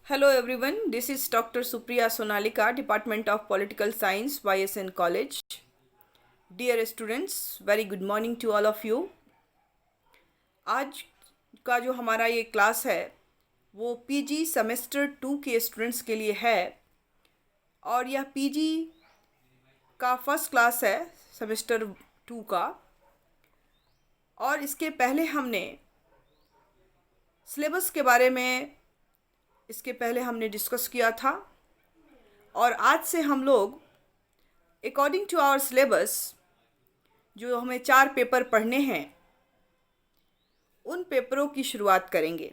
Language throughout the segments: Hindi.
Hello everyone, this is Dr. Supriya Sonalika, Department of Political Science, YSN College. Dear students, very good morning to all of you. आज का जो हमारा ये क्लास है वो पीजी सेमेस्टर 2 के स्टूडेंट्स के लिए है और यह पीजी का फर्स्ट क्लास है सेमेस्टर 2 का। और इसके पहले हमने सिलेबस के बारे में डिस्कस किया था और आज से हम लोग अकॉर्डिंग टू आवर सिलेबस जो हमें 4 पेपर पढ़ने हैं उन पेपरों की शुरुआत करेंगे।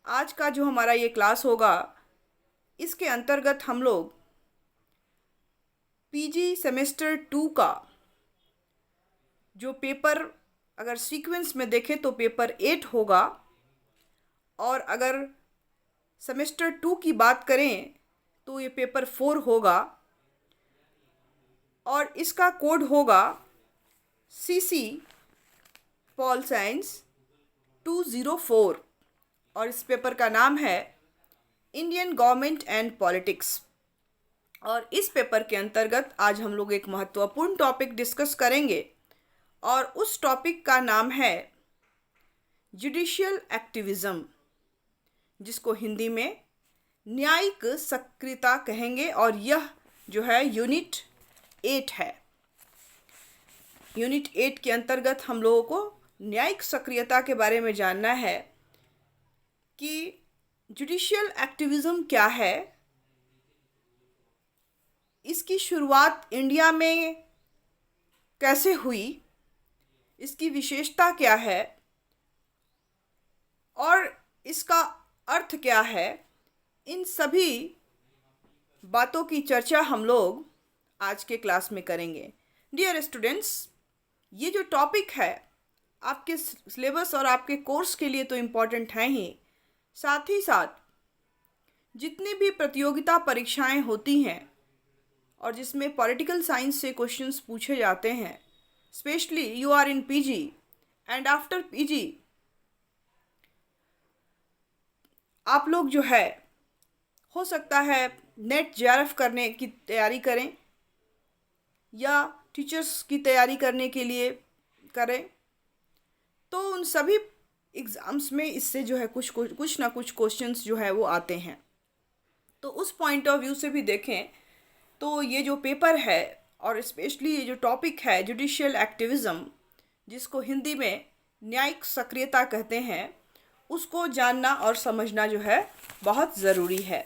आज का जो हमारा ये क्लास होगा इसके अंतर्गत हम लोग पीजी सेमेस्टर 2 का जो पेपर अगर सीक्वेंस में देखें तो पेपर 8 होगा और अगर सेमेस्टर 2 की बात करें तो ये पेपर 4 होगा और इसका कोड होगा सीसी पॉल साइंस 204 और इस पेपर का नाम है इंडियन गवर्नमेंट एंड पॉलिटिक्स। और इस पेपर के अंतर्गत आज हम लोग एक महत्वपूर्ण टॉपिक डिस्कस करेंगे और उस टॉपिक का नाम है जुडिशियल एक्टिविज़्म, जिसको हिंदी में न्यायिक सक्रियता कहेंगे और यह जो है यूनिट 8 है। यूनिट 8 के अंतर्गत हम लोगों को न्यायिक सक्रियता के बारे में जानना है कि जुडिशियल एक्टिविज़्म क्या है, इसकी शुरुआत इंडिया में कैसे हुई, इसकी विशेषता क्या है और इसका अर्थ क्या है। इन सभी बातों की चर्चा हम लोग आज के क्लास में करेंगे। डियर स्टूडेंट्स, ये जो टॉपिक है आपके सिलेबस और आपके कोर्स के लिए तो इम्पॉर्टेंट है ही, साथ ही साथ जितनी भी प्रतियोगिता परीक्षाएं होती हैं और जिसमें पॉलिटिकल साइंस से क्वेश्चंस पूछे जाते हैं, specially you are in PG and after PG आप लोग जो है हो सकता है नेट जेआरएफ करने की तैयारी करें या टीचर्स की तैयारी करने के लिए करें, तो उन सभी एग्ज़ाम्स में इससे जो है कुछ ना कुछ क्वेश्चंस जो है वो आते हैं। तो उस पॉइंट ऑफ व्यू से भी देखें तो ये जो पेपर है और स्पेशली ये जो टॉपिक है जुडिशियल एक्टिविज़्म, जिसको हिंदी में न्यायिक सक्रियता कहते हैं, उसको जानना और समझना जो है बहुत ज़रूरी है।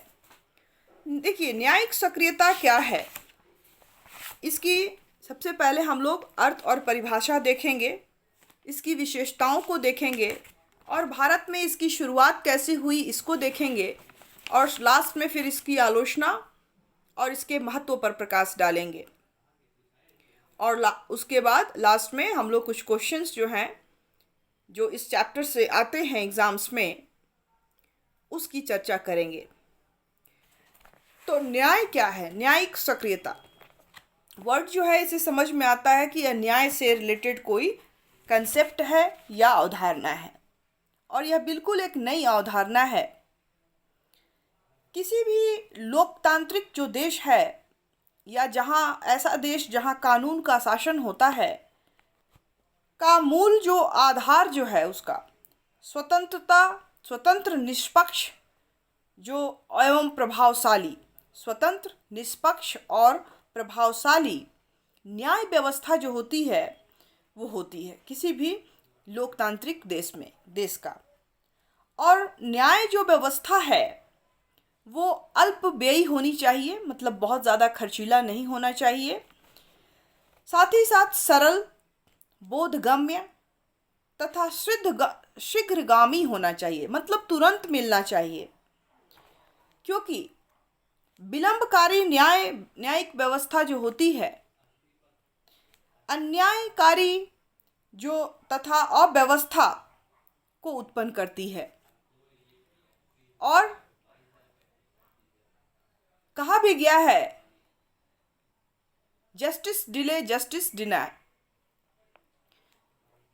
देखिए, न्यायिक सक्रियता क्या है, इसकी सबसे पहले हम लोग अर्थ और परिभाषा देखेंगे, इसकी विशेषताओं को देखेंगे और भारत में इसकी शुरुआत कैसे हुई इसको देखेंगे और लास्ट में फिर इसकी आलोचना और इसके महत्व पर प्रकाश डालेंगे। और उसके बाद लास्ट में हम लोग कुछ क्वेश्चंस जो हैं जो इस चैप्टर से आते हैं एग्ज़ाम्स में उसकी चर्चा करेंगे। तो न्याय क्या है, न्यायिक सक्रियता वर्ड जो है इसे समझ में आता है कि यह न्याय से रिलेटेड कोई कंसेप्ट है या अवधारणा है और यह बिल्कुल एक नई अवधारणा है। किसी भी लोकतांत्रिक जो देश है या जहाँ ऐसा देश जहाँ कानून का शासन होता है का मूल जो आधार जो है उसका स्वतंत्र निष्पक्ष जो एवं प्रभावशाली, स्वतंत्र निष्पक्ष और प्रभावशाली न्याय व्यवस्था जो होती है वो होती है किसी भी लोकतांत्रिक देश का। और न्याय जो व्यवस्था है वो अल्पव्ययी होनी चाहिए, मतलब बहुत ज़्यादा खर्चीला नहीं होना चाहिए, साथ ही साथ सरल, बोधगम्य तथा शीघ्रगामी होना चाहिए, मतलब तुरंत मिलना चाहिए, क्योंकि विलंबकारी न्यायिक व्यवस्था जो होती है अन्यायकारी जो तथा अव्यवस्था को उत्पन्न करती है। और कहा भी गया है जस्टिस डिले जस्टिस डिनाय,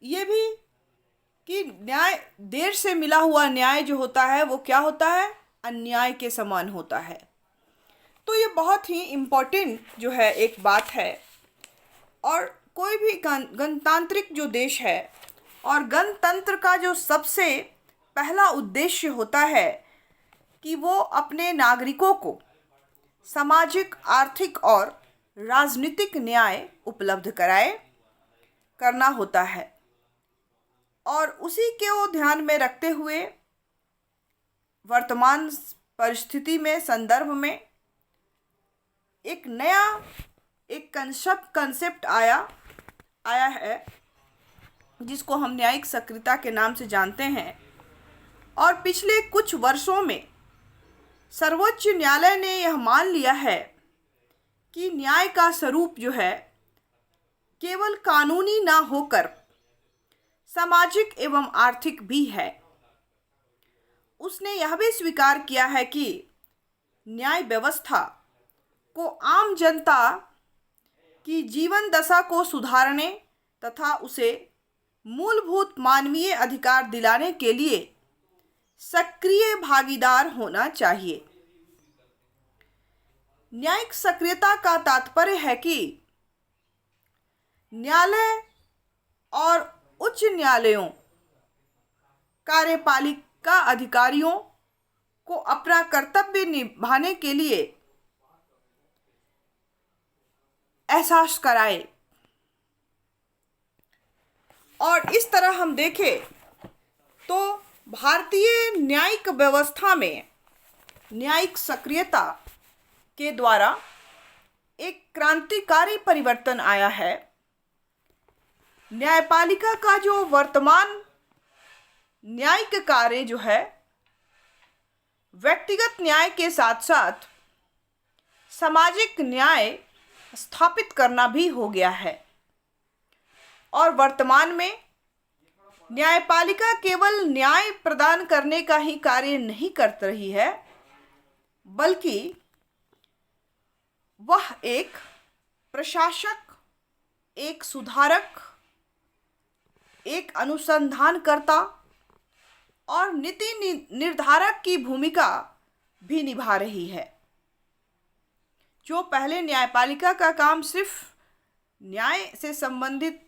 ये भी कि न्याय देर से मिला हुआ न्याय जो होता है वो क्या होता है, अन्याय के समान होता है। तो ये बहुत ही इम्पोर्टेंट जो है एक बात है। और कोई भी गणतांत्रिक जो देश है, और गणतंत्र का जो सबसे पहला उद्देश्य होता है कि वो अपने नागरिकों को सामाजिक, आर्थिक और राजनीतिक न्याय उपलब्ध करना होता है। और उसी को ध्यान में रखते हुए वर्तमान परिस्थिति में, संदर्भ में एक नया कंसेप्ट आया है जिसको हम न्यायिक सक्रियता के नाम से जानते हैं। और पिछले कुछ वर्षों में सर्वोच्च न्यायालय ने यह मान लिया है कि न्याय का स्वरूप जो है केवल कानूनी ना होकर सामाजिक एवं आर्थिक भी है। उसने यह भी स्वीकार किया है कि न्याय व्यवस्था को आम जनता की जीवन दशा को सुधारने तथा उसे मूलभूत मानवीय अधिकार दिलाने के लिए सक्रिय भागीदार होना चाहिए। न्यायिक सक्रियता का तात्पर्य है कि न्यायालय और उच्च न्यायालयों, कार्यपालिका अधिकारियों को अपना कर्तव्य निभाने के लिए एहसास कराए। और इस तरह हम देखें तो भारतीय न्यायिक व्यवस्था में न्यायिक सक्रियता के द्वारा एक क्रांतिकारी परिवर्तन आया है। न्यायपालिका का जो वर्तमान न्यायिक कार्य जो है व्यक्तिगत न्याय के साथ साथ सामाजिक न्याय स्थापित करना भी हो गया है। और वर्तमान में न्यायपालिका केवल न्याय प्रदान करने का ही कार्य नहीं कर रही है, बल्कि वह एक प्रशासक, एक सुधारक, एक अनुसंधानकर्ता और नीति निर्धारक की भूमिका भी निभा रही है। जो पहले न्यायपालिका का काम सिर्फ न्याय से संबंधित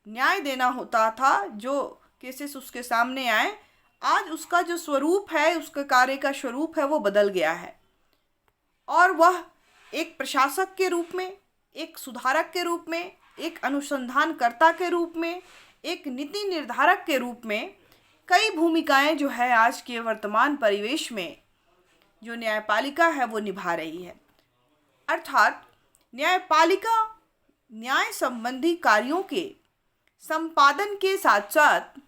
न्याय देना होता था, जो केसेस उसके सामने आए, आज उसका जो स्वरूप है, उसका कार्य का स्वरूप है, वो बदल गया है। और वह एक प्रशासक के रूप में, एक सुधारक के रूप में, एक अनुसंधानकर्ता के रूप में, एक नीति निर्धारक के रूप में कई भूमिकाएं जो है आज के वर्तमान परिवेश में जो न्यायपालिका है वो निभा रही है। अर्थात न्यायपालिका न्याय संबंधी कार्यों के संपादन के साथ साथ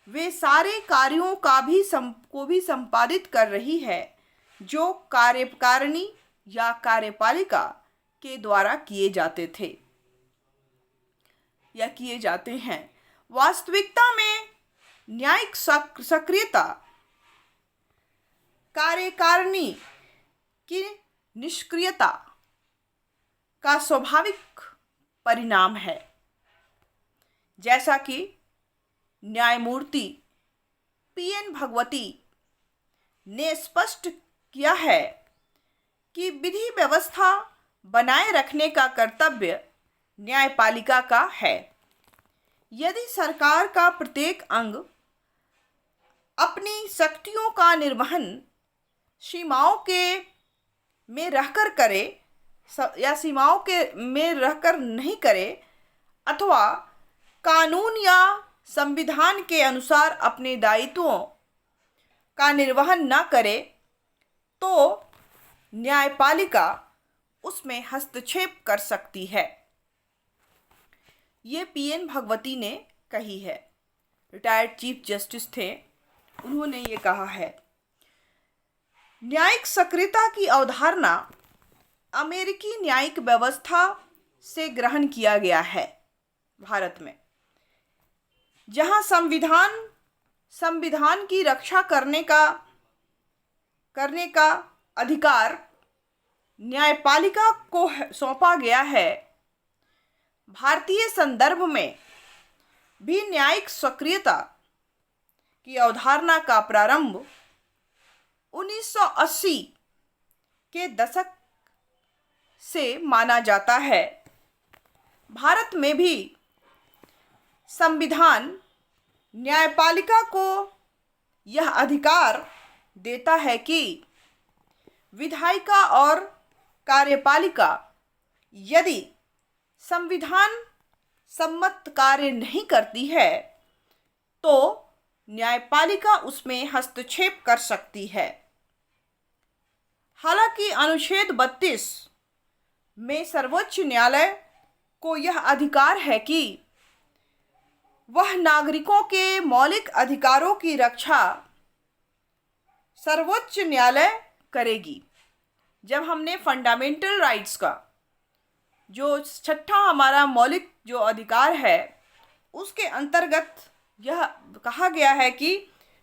वे सारे कार्यों को भी संपादित कर रही है जो कार्यकारिणी या कार्यपालिका के द्वारा किए जाते थे या किए जाते हैं। वास्तविकता में न्यायिक सक्रियता कार्यकारिणी की निष्क्रियता का स्वाभाविक परिणाम है। जैसा कि न्यायमूर्ति पीएन भगवती ने स्पष्ट किया है कि विधि व्यवस्था बनाए रखने का कर्तव्य न्यायपालिका का है। यदि सरकार का प्रत्येक अंग अपनी शक्तियों का निर्वहन सीमाओं के में रहकर करे या सीमाओं के में रहकर नहीं करे, अथवा कानून या संविधान के अनुसार अपने दायित्वों का निर्वहन न करे, तो न्यायपालिका उसमें हस्तक्षेप कर सकती है। ये पीएन भगवती ने कही है, रिटायर्ड चीफ जस्टिस थे, उन्होंने ये कहा है। न्यायिक सक्रियता की अवधारणा अमेरिकी न्यायिक व्यवस्था से ग्रहण किया गया है भारत में, जहां संविधान की रक्षा करने का अधिकार न्यायपालिका को सौंपा गया है। भारतीय संदर्भ में भी न्यायिक सक्रियता की अवधारणा का प्रारंभ 1980 के दशक से माना जाता है। भारत में भी संविधान न्यायपालिका को यह अधिकार देता है कि विधायिका और कार्यपालिका यदि संविधान सम्मत कार्य नहीं करती है तो न्यायपालिका उसमें हस्तक्षेप कर सकती है। हालांकि अनुच्छेद 32 में सर्वोच्च न्यायालय को यह अधिकार है कि वह नागरिकों के मौलिक अधिकारों की रक्षा सर्वोच्च न्यायालय करेगी। जब हमने फंडामेंटल राइट्स का जो छठा हमारा मौलिक जो अधिकार है उसके अंतर्गत यह कहा गया है कि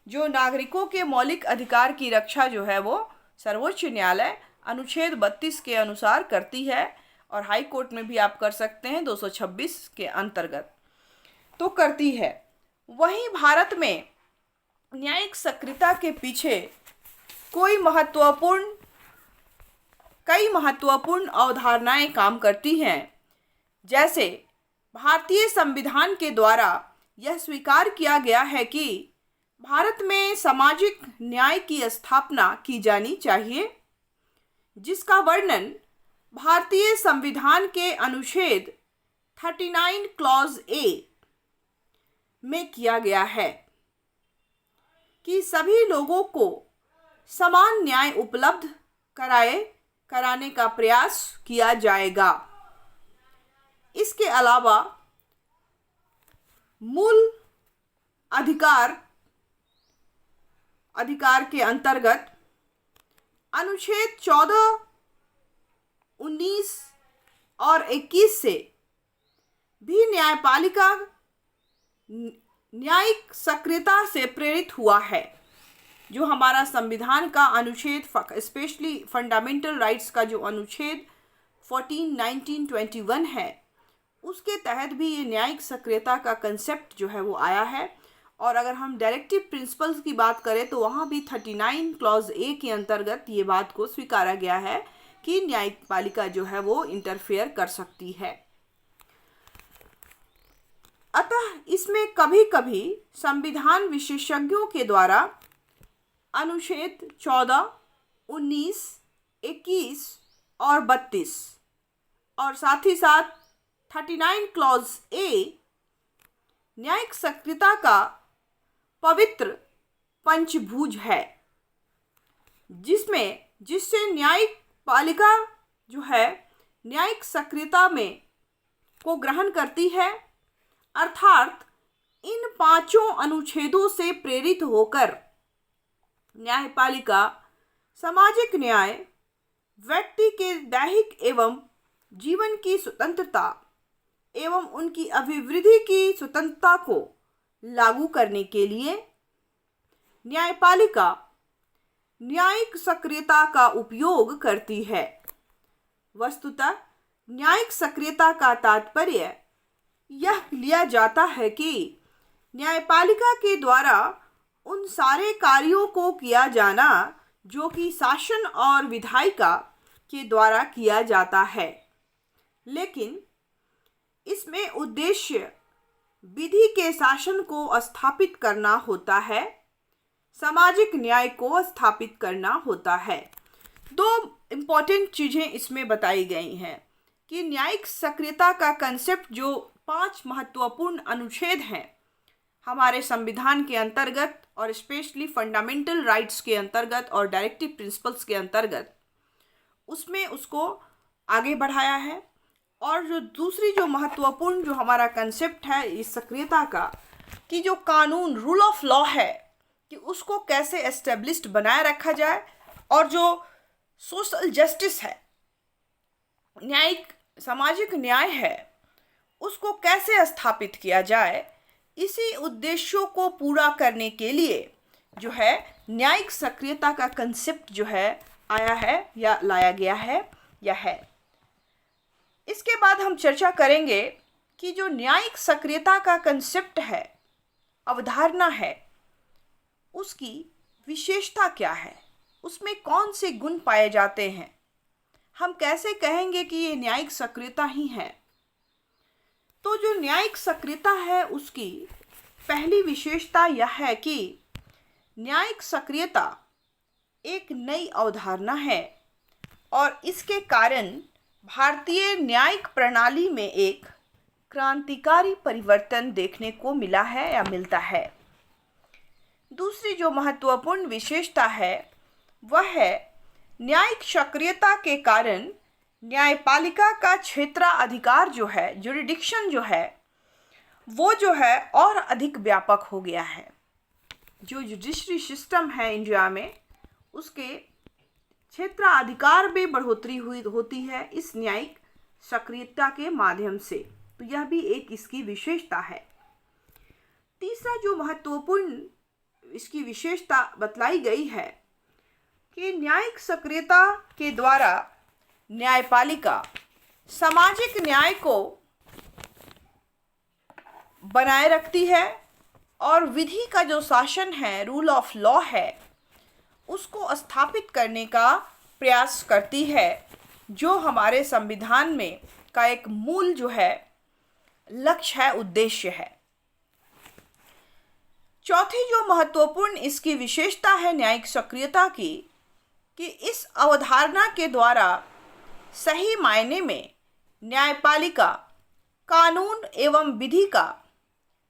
जो नागरिकों के मौलिक अधिकार की रक्षा जो है वो सर्वोच्च न्यायालय अनुच्छेद 32 के अनुसार करती है और हाई कोर्ट में भी आप कर सकते हैं 226 के अंतर्गत तो करती है। वहीं भारत में न्यायिक सक्रियता के पीछे कई महत्वपूर्ण अवधारणाएं काम करती हैं। जैसे भारतीय संविधान के द्वारा यह स्वीकार किया गया है कि भारत में सामाजिक न्याय की स्थापना की जानी चाहिए, जिसका वर्णन भारतीय संविधान के अनुच्छेद 39 क्लॉज ए में किया गया है कि सभी लोगों को समान न्याय उपलब्ध कराने का प्रयास किया जाएगा। इसके अलावा मूल अधिकार के अंतर्गत अनुच्छेद 14, 19 और 21 से भी न्यायपालिका न्यायिक सक्रियता से प्रेरित हुआ है। जो हमारा संविधान का अनुच्छेद स्पेशली फंडामेंटल राइट्स का जो अनुच्छेद 14, 19, 21 है उसके तहत भी ये न्यायिक सक्रियता का कंसेप्ट जो है वो आया है। और अगर हम डायरेक्टिव प्रिंसिपल्स की बात करें तो वहाँ भी 39 क्लॉज ए के अंतर्गत ये बात को स्वीकारा गया है कि न्यायपालिका जो है वो इंटरफेयर कर सकती है। अतः इसमें कभी कभी संविधान विशेषज्ञों के द्वारा अनुच्छेद 14, 19, 21 और 32 और साथ ही साथ 39 क्लॉज ए न्यायिक सक्रियता का पवित्र पंचभुज है, जिससे न्यायिक पालिका जो है न्यायिक सक्रियता में को ग्रहण करती है। अर्थात इन पांचों अनुच्छेदों से प्रेरित होकर न्यायपालिका सामाजिक न्याय, व्यक्ति के दैहिक एवं जीवन की स्वतंत्रता एवं उनकी अभिवृद्धि की स्वतंत्रता को लागू करने के लिए न्यायपालिका न्यायिक सक्रियता का उपयोग करती है। वस्तुतः न्यायिक सक्रियता का तात्पर्य यह लिया जाता है कि न्यायपालिका के द्वारा उन सारे कार्यों को किया जाना जो कि शासन और विधायिका के द्वारा किया जाता है, लेकिन इसमें उद्देश्य विधि के शासन को स्थापित करना होता है, सामाजिक न्याय को स्थापित करना होता है। दो इम्पॉर्टेंट चीज़ें इसमें बताई गई हैं कि न्यायिक सक्रियता का कंसेप्ट जो 5 महत्वपूर्ण अनुच्छेद हैं हमारे संविधान के अंतर्गत और स्पेशली फंडामेंटल राइट्स के अंतर्गत और डायरेक्टिव प्रिंसिपल्स के अंतर्गत उसमें उसको आगे बढ़ाया है। और जो दूसरी जो महत्वपूर्ण जो हमारा कंसेप्ट है इस सक्रियता का कि जो कानून रूल ऑफ लॉ है कि उसको कैसे एस्टेब्लिश्ड बनाए रखा जाए और जो सोशल जस्टिस है, न्यायिक सामाजिक न्याय है, उसको कैसे स्थापित किया जाए, इसी उद्देश्यों को पूरा करने के लिए जो है न्यायिक सक्रियता का कंसेप्ट जो है आया है या लाया गया है या है। इसके बाद हम चर्चा करेंगे कि जो न्यायिक सक्रियता का कंसेप्ट है, अवधारणा है, उसकी विशेषता क्या है, उसमें कौन से गुण पाए जाते हैं? हम कैसे कहेंगे कि ये न्यायिक सक्रियता ही है? तो जो न्यायिक सक्रियता है उसकी पहली विशेषता यह है कि न्यायिक सक्रियता एक नई अवधारणा है और इसके कारण भारतीय न्यायिक प्रणाली में एक क्रांतिकारी परिवर्तन देखने को मिला है या मिलता है। दूसरी जो महत्वपूर्ण विशेषता है वह है न्यायिक सक्रियता के कारण न्यायपालिका का क्षेत्राधिकार जो है, जुरिडिक्शन जो है, वो जो है और अधिक व्यापक हो गया है। जो जुडिशरी सिस्टम है इंडिया में, उसके क्षेत्राधिकार में बढ़ोतरी होती है इस न्यायिक सक्रियता के माध्यम से। तो यह भी एक इसकी विशेषता है। तीसरा जो महत्वपूर्ण इसकी विशेषता बतलाई गई है कि न्यायिक सक्रियता के द्वारा न्यायपालिका सामाजिक न्याय को बनाए रखती है और विधि का जो शासन है, रूल ऑफ लॉ है, उसको स्थापित करने का प्रयास करती है, जो हमारे संविधान में का एक मूल जो है लक्ष्य है, उद्देश्य है। चौथी जो महत्वपूर्ण इसकी विशेषता है न्यायिक सक्रियता की, कि इस अवधारणा के द्वारा सही मायने में न्यायपालिका कानून एवं विधि का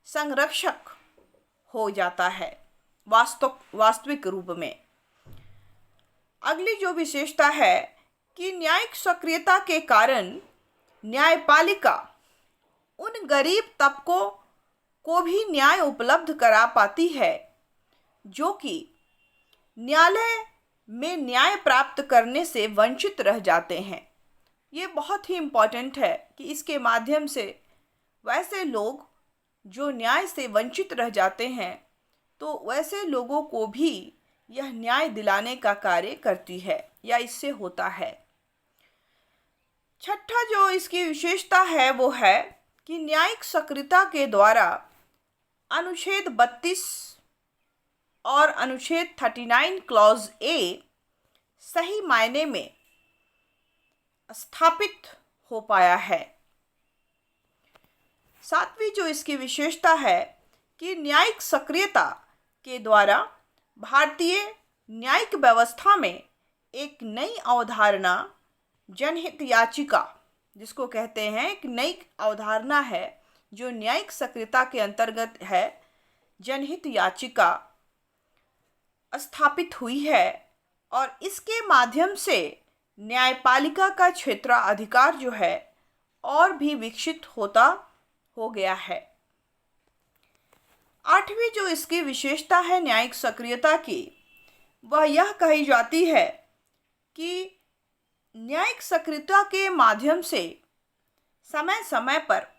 संरक्षक हो जाता है वास्तविक रूप में। अगली जो विशेषता है कि न्यायिक सक्रियता के कारण न्यायपालिका उन गरीब तबकों को भी न्याय उपलब्ध करा पाती है जो कि न्यायालय में न्याय प्राप्त करने से वंचित रह जाते हैं। ये बहुत ही इम्पॉर्टेंट है कि इसके माध्यम से वैसे लोग जो न्याय से वंचित रह जाते हैं, तो वैसे लोगों को भी यह न्याय दिलाने का कार्य करती है या इससे होता है। छठा जो इसकी विशेषता है वो है कि न्यायिक सक्रियता के द्वारा अनुच्छेद 32 और अनुच्छेद 39 क्लॉज ए सही मायने में स्थापित हो पाया है। सातवीं जो इसकी विशेषता है कि न्यायिक सक्रियता के द्वारा भारतीय न्यायिक व्यवस्था में एक नई अवधारणा जनहित याचिका, जिसको कहते हैं, एक नई अवधारणा है जो न्यायिक सक्रियता के अंतर्गत है, जनहित याचिका स्थापित हुई है और इसके माध्यम से न्यायपालिका का क्षेत्राधिकार जो है और भी विकसित होता हो गया है। आठवीं जो इसकी विशेषता है न्यायिक सक्रियता की, वह यह कही जाती है कि न्यायिक सक्रियता के माध्यम से समय समय पर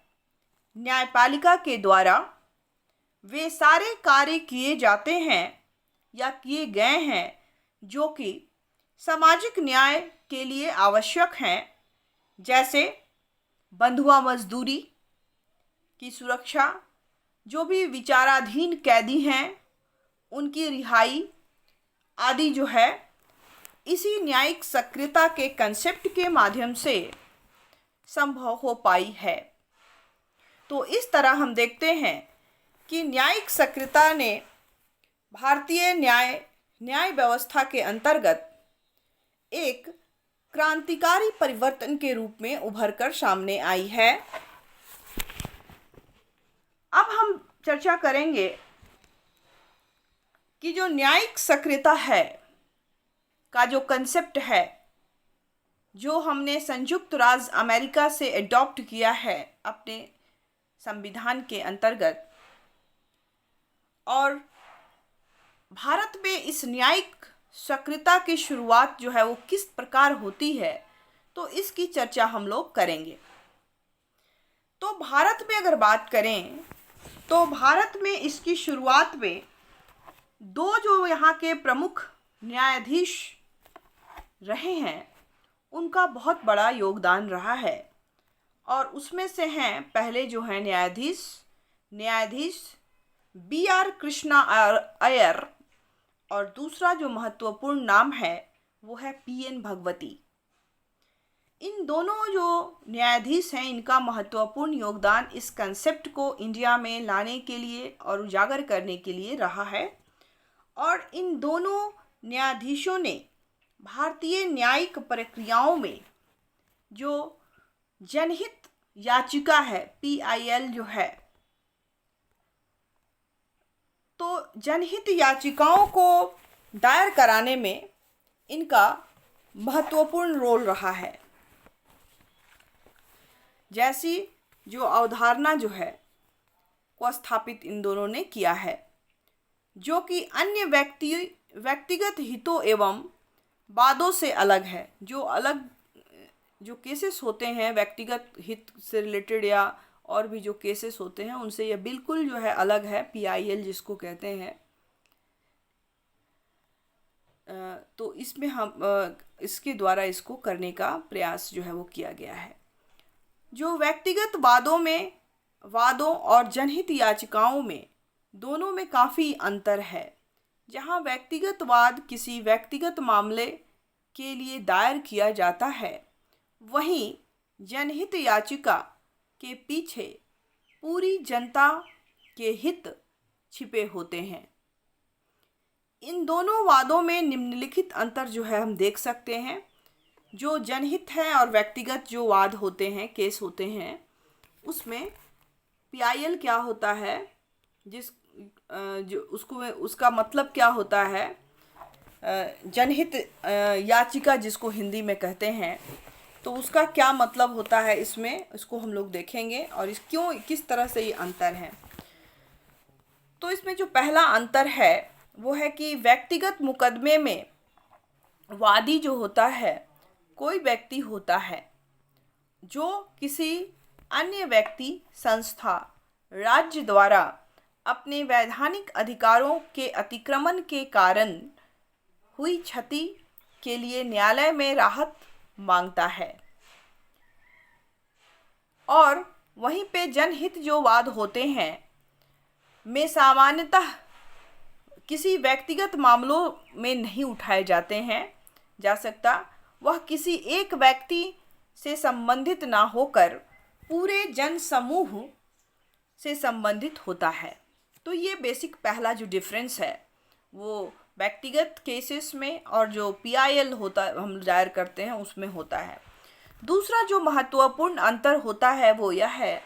न्यायपालिका के द्वारा वे सारे कार्य किए जाते हैं या किए गए हैं जो कि सामाजिक न्याय के लिए आवश्यक हैं, जैसे बंधुआ मजदूरी की सुरक्षा, जो भी विचाराधीन कैदी हैं उनकी रिहाई आदि जो है इसी न्यायिक सक्रियता के कंसेप्ट के माध्यम से संभव हो पाई है। तो इस तरह हम देखते हैं कि न्यायिक सक्रियता ने भारतीय न्याय व्यवस्था के अंतर्गत एक क्रांतिकारी परिवर्तन के रूप में उभर कर सामने आई है। अब हम चर्चा करेंगे कि जो न्यायिक सक्रियता है का जो कंसेप्ट है, जो हमने संयुक्त राज्य अमेरिका से अडॉप्ट किया है अपने संविधान के अंतर्गत, और भारत में इस न्यायिक सक्रियता की शुरुआत जो है वो किस प्रकार होती है, तो इसकी चर्चा हम लोग करेंगे। तो भारत में अगर बात करें तो भारत में इसकी शुरुआत में दो जो यहाँ के प्रमुख न्यायाधीश रहे हैं उनका बहुत बड़ा योगदान रहा है, और उसमें से हैं पहले जो हैं न्यायाधीश बी आर कृष्णा अय्यर और दूसरा जो महत्वपूर्ण नाम है वो है पीएन भगवती। इन दोनों जो न्यायाधीश हैं, इनका महत्वपूर्ण योगदान इस कंसेप्ट को इंडिया में लाने के लिए और उजागर करने के लिए रहा है। और इन दोनों न्यायाधीशों ने भारतीय न्यायिक प्रक्रियाओं में जो जनहित याचिका है, पीआईएल जो है, तो जनहित याचिकाओं को दायर कराने में इनका महत्वपूर्ण रोल रहा है। जैसी जो अवधारणा जो है को स्थापित इन दोनों ने किया है, जो कि अन्य व्यक्तिगत हितों एवं वादों से अलग है। जो केसेस होते हैं व्यक्तिगत हित से रिलेटेड या और भी जो केसेस होते हैं उनसे यह बिल्कुल जो है अलग है, पीआईएल जिसको कहते हैं। तो इसमें हम इसके द्वारा इसको करने का प्रयास जो है वो किया गया है। जो व्यक्तिगत वादों और जनहित याचिकाओं में दोनों में काफ़ी अंतर है। जहाँ व्यक्तिगत वाद किसी व्यक्तिगत मामले के लिए दायर किया जाता है, वहीं जनहित याचिका के पीछे पूरी जनता के हित छिपे होते हैं। इन दोनों वादों में निम्नलिखित अंतर जो है हम देख सकते हैं। जो जनहित है और व्यक्तिगत जो वाद होते हैं, केस होते हैं, उसमें पीआईएल क्या होता है, उसका मतलब क्या होता है, जनहित याचिका जिसको हिंदी में कहते हैं, तो उसका क्या मतलब होता है इसमें, इसको हम लोग देखेंगे और किस तरह से ये अंतर है। तो इसमें जो पहला अंतर है वो है कि व्यक्तिगत मुकदमे में वादी जो होता है कोई व्यक्ति होता है जो किसी अन्य व्यक्ति, संस्था, राज्य द्वारा अपने वैधानिक अधिकारों के अतिक्रमण के कारण हुई क्षति के लिए न्यायालय में राहत मांगता है। और वहीं पे जनहित जो वाद होते हैं में सामान्यतः किसी व्यक्तिगत मामलों में नहीं उठाए जा सकता। वह किसी एक व्यक्ति से संबंधित ना होकर पूरे जन समूह से संबंधित होता है। तो ये बेसिक पहला जो डिफरेंस है वो व्यक्तिगत केसेस में और जो पीआईएल होता हम दायर करते हैं उसमें होता है। दूसरा जो महत्वपूर्ण अंतर होता है वो यह है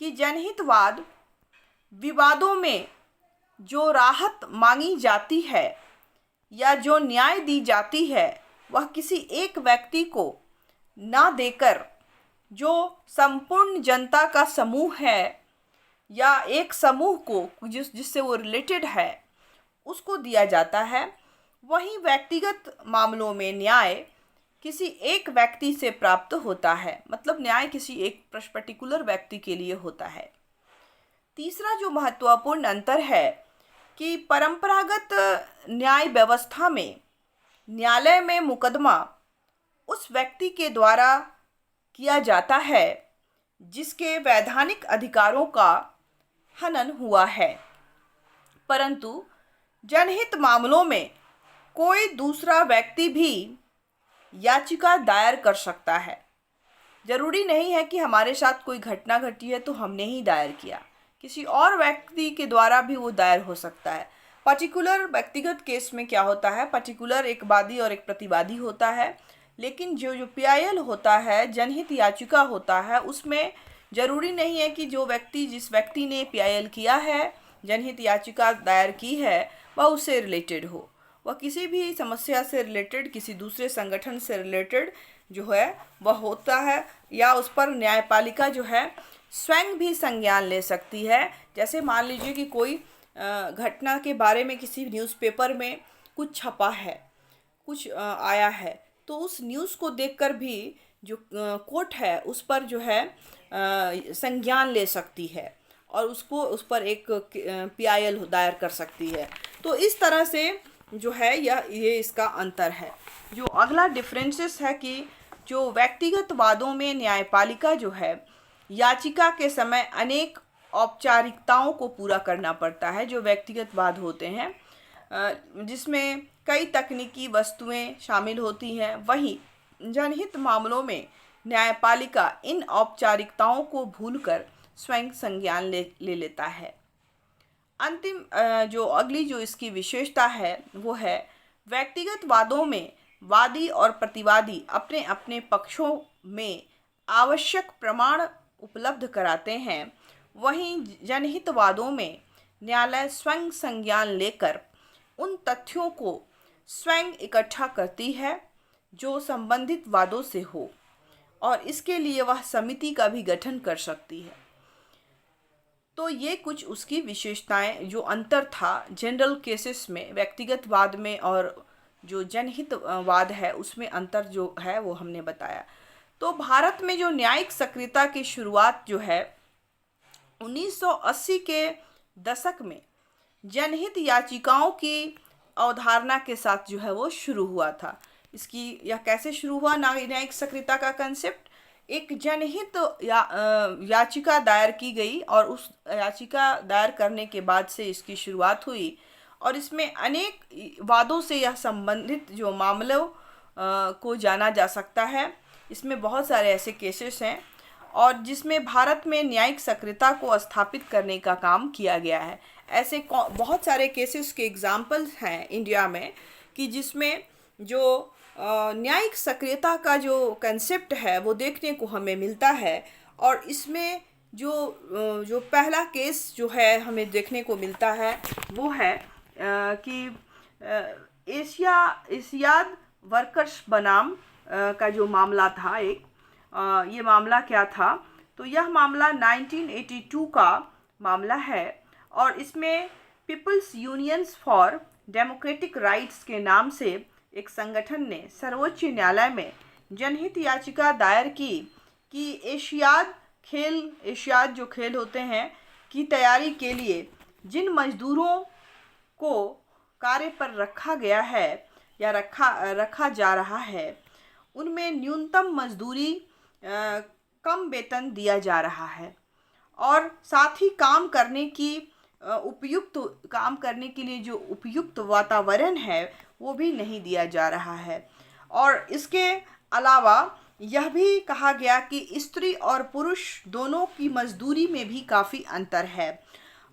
कि जनहित विवादों में जो राहत मांगी जाती है या जो न्याय दी जाती है वह किसी एक व्यक्ति को ना देकर जो संपूर्ण जनता का समूह है या एक समूह को जिससे वो रिलेटेड है उसको दिया जाता है। वहीं व्यक्तिगत मामलों में न्याय किसी एक व्यक्ति से प्राप्त होता है, मतलब न्याय किसी एक पर्टिकुलर व्यक्ति के लिए होता है। तीसरा जो महत्वपूर्ण अंतर है कि परंपरागत न्याय व्यवस्था में न्यायालय में मुकदमा उस व्यक्ति के द्वारा किया जाता है जिसके वैधानिक अधिकारों का हनन हुआ है, परंतु जनहित मामलों में कोई दूसरा व्यक्ति भी याचिका दायर कर सकता है। जरूरी नहीं है कि हमारे साथ कोई घटना घटी है तो हमने ही दायर किया, किसी और व्यक्ति के द्वारा भी वो दायर हो सकता है। पर्टिकुलर व्यक्तिगत केस में क्या होता है, पर्टिकुलर एक वादी और एक प्रतिवादी होता है, लेकिन जो पीआईएल होता है, जनहित याचिका होता है, उसमें ज़रूरी नहीं है कि जिस व्यक्ति ने पीआईएल किया है, जनहित याचिका दायर की है, वह उससे रिलेटेड हो। वह किसी भी समस्या से रिलेटेड, किसी दूसरे संगठन से रिलेटेड जो है वह होता है, या उस पर न्यायपालिका जो है स्वयं भी संज्ञान ले सकती है। जैसे मान लीजिए कि कोई घटना के बारे में किसी न्यूज़पेपर में कुछ छपा है, कुछ आया है, तो उस न्यूज़ को देखकर भी जो कोर्ट है उस पर जो है संज्ञान ले सकती है और उस पर एक पीआईएल दायर कर सकती है। तो इस तरह से जो है ये इसका अंतर है। जो अगला डिफरेंसेस है कि जो व्यक्तिगत वादों में न्यायपालिका जो है याचिका के समय अनेक औपचारिकताओं को पूरा करना पड़ता है। जो व्यक्तिगत वाद होते हैं जिसमें कई तकनीकी वस्तुएं शामिल होती हैं। वहीं जनहित मामलों में न्यायपालिका इन औपचारिकताओं को भूलकर स्वयं संज्ञान ले लेता है। अंतिम जो अगली जो इसकी विशेषता है वो है व्यक्तिगत वादों में वादी और प्रतिवादी अपने अपने पक्षों में आवश्यक प्रमाण उपलब्ध कराते हैं। वहीं जनहित वादों में न्यायालय स्वयं संज्ञान लेकर उन तथ्यों को स्वयं इकट्ठा करती है जो संबंधित वादों से हो, और इसके लिए वह समिति का भी गठन कर सकती है। तो ये कुछ उसकी विशेषताएं, जो अंतर था जनरल केसेस में, व्यक्तिगत वाद में और जो जनहित वाद है उसमें अंतर जो है वो हमने बताया। तो भारत में जो न्यायिक सक्रियता की शुरुआत जो है 1980 के दशक में जनहित याचिकाओं की अवधारणा के साथ जो है वो शुरू हुआ था। इसकी यह कैसे शुरू हुआ न्यायिक सक्रियता का कंसेप्ट? एक जनहित याचिका दायर की गई और उस याचिका दायर करने के बाद से इसकी शुरुआत हुई, और इसमें अनेक वादों से यह संबंधित जो मामलों को जाना जा सकता है। इसमें बहुत सारे ऐसे केसेस हैं और जिसमें भारत में न्यायिक सक्रियता को स्थापित करने का काम किया गया है। ऐसे बहुत सारे केसेस के एग्जाम्पल्स हैं इंडिया में कि जिसमें जो न्यायिक सक्रियता का जो कंसेप्ट है वो देखने को हमें मिलता है। और इसमें जो पहला केस जो है हमें देखने को मिलता है वो है कि एशियाद वर्कर्स बनाम का जो मामला था ये मामला क्या था? तो यह मामला 1982 का मामला है और इसमें people's unions for democratic rights के नाम से एक संगठन ने सर्वोच्च न्यायालय में जनहित याचिका दायर की कि एशियाड जो खेल होते हैं की तैयारी के लिए जिन मजदूरों को कार्य पर रखा गया है या रखा जा रहा है उनमें न्यूनतम मजदूरी कम वेतन दिया जा रहा है और साथ ही काम करने के लिए जो उपयुक्त वातावरण है वो भी नहीं दिया जा रहा है। और इसके अलावा यह भी कहा गया कि स्त्री और पुरुष दोनों की मजदूरी में भी काफ़ी अंतर है,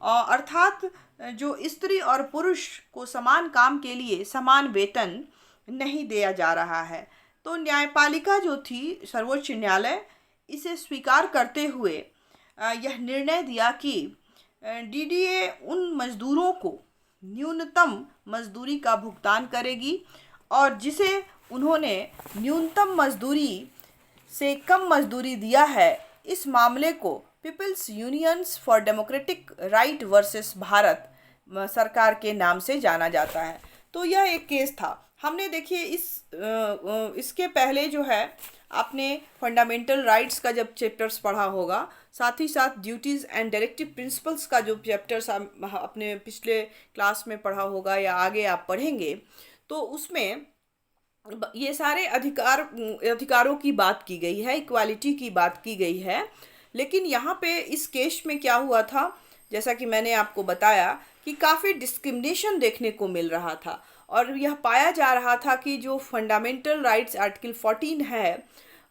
अर्थात जो स्त्री और पुरुष को समान काम के लिए समान वेतन नहीं दिया जा रहा है। तो न्यायपालिका जो थी सर्वोच्च न्यायालय इसे स्वीकार करते हुए यह निर्णय दिया कि डीडीए उन मजदूरों को न्यूनतम मजदूरी का भुगतान करेगी और जिसे उन्होंने न्यूनतम मजदूरी से कम मजदूरी दिया है इस मामले को people's unions for democratic right versus Bharat सरकार के नाम से जाना जाता है। तो यह एक केस था। हमने देखिए इसके पहले जो है आपने फंडामेंटल राइट्स का जब चैप्टर्स पढ़ा होगा, साथ ही साथ ड्यूटीज़ एंड डायरेक्टिव प्रिंसिपल्स का जो चैप्टर्स अपने पिछले क्लास में पढ़ा होगा या आगे आप पढ़ेंगे, तो उसमें ये सारे अधिकारों की बात की गई है, इक्वालिटी की बात की गई है। लेकिन यहाँ पे इस केस में क्या हुआ था, जैसा कि मैंने आपको बताया कि काफ़ी डिस्क्रिमिनेशन देखने को मिल रहा था और यह पाया जा रहा था कि जो फंडामेंटल राइट्स आर्टिकल 14 है